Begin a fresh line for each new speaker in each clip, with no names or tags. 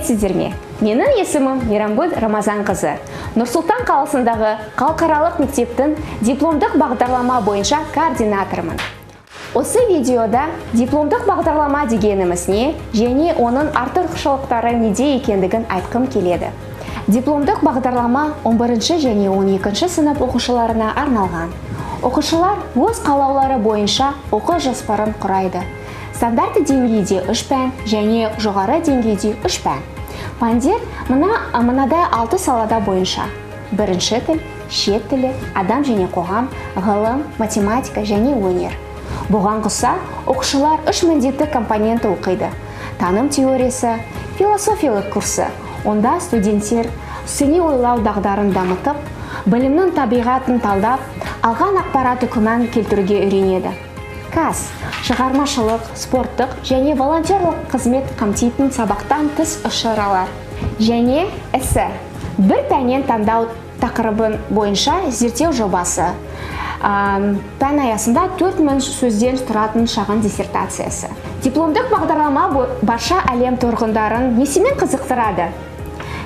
сәлеметсіздер ме? Менің есімім Мейрамгүл Рамазанқызы. Нұр-Сұлтан қаласындағы халықаралық мектептің дипломдық бағдарлама бойынша координаторымын. Осы видеода дипломдық бағдарлама дегеніміз не және оның артықшылықтары неде екендігін айтқым келеді. Дипломдық бағдарлама 11 және 12 сынып оқушыларына арналған. Оқушылар өз қалаулары бойынша оқу жоспарын құрайды. Стандарты деңгейде 3 пән және жоғары деңгейде 3 пән. Пәндер мынадай 6 салада бойынша: бірінші тіл, шет тілі, адам және қоғам, ғылым, математика және өнер. Бұған қоса, оқушылар 3 міндетті компонентті оқиды. Таным теориясы, философиялық курсы. Онда студенттер сыни ойлау дағдарын дамытып, білімнің табиғатын талдап, алған ақпараты күмән келтіруге үйренеді. КАС – шығармашылық, спорттық және волонтерлік қызмет қамтитын сабақтан тыс іс-шаралар. Және эссе – бір пәннен таңдау тақырыбын бойынша зерттеу жобасы. Пән аясында 4000 сөзден тұратын шағын диссертациясы. Дипломдық бағдарлама барша әлем тұрғындарын несімен қызықтырады?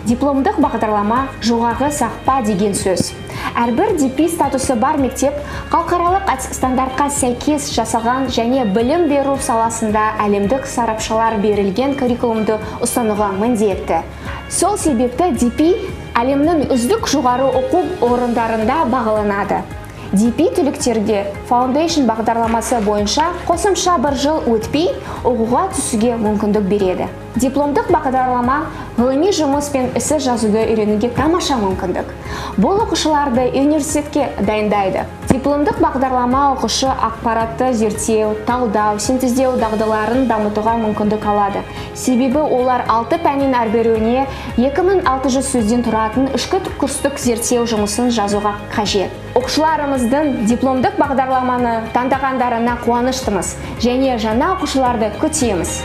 Дипломдық бағдарлама жоғарғы сапа деген сөз. Әрбір DP статусы бар мектеп халықаралық стандартқа сәйкес жасалған және білім беру саласында әлемдік сарапшылар берілген curriculumды ұстануға міндетті. Сол себепті DP әлемнің үздік жоғары оқу орындарында бағаланады. DP түлектерге Foundation бағдарламасы бойынша қосымша 1 жыл өтпей оқуға түсуге мүмкіндік береді. Дипломдық бағдарлама ғылыми жұмыс пен эссе жазуды үйренуге тамаша мүмкіндік. Бұл оқушыларды университетке дайындайды. Дипломдық бағдарлама оқушы ақпаратты зерттеу, талдау, синтездеу дағдыларын дамытуға мүмкіндік алады. Себебі олар 6 пәннен әрбіреуіне 2600 сөзден тұратын ішкі курстық зерттеу жұмысын жазуға қажет. Оқушыларымыздың дипломдық бағдарламаны таңдағандарына қуаныштымыз және жаңа оқушыларды күтеміз.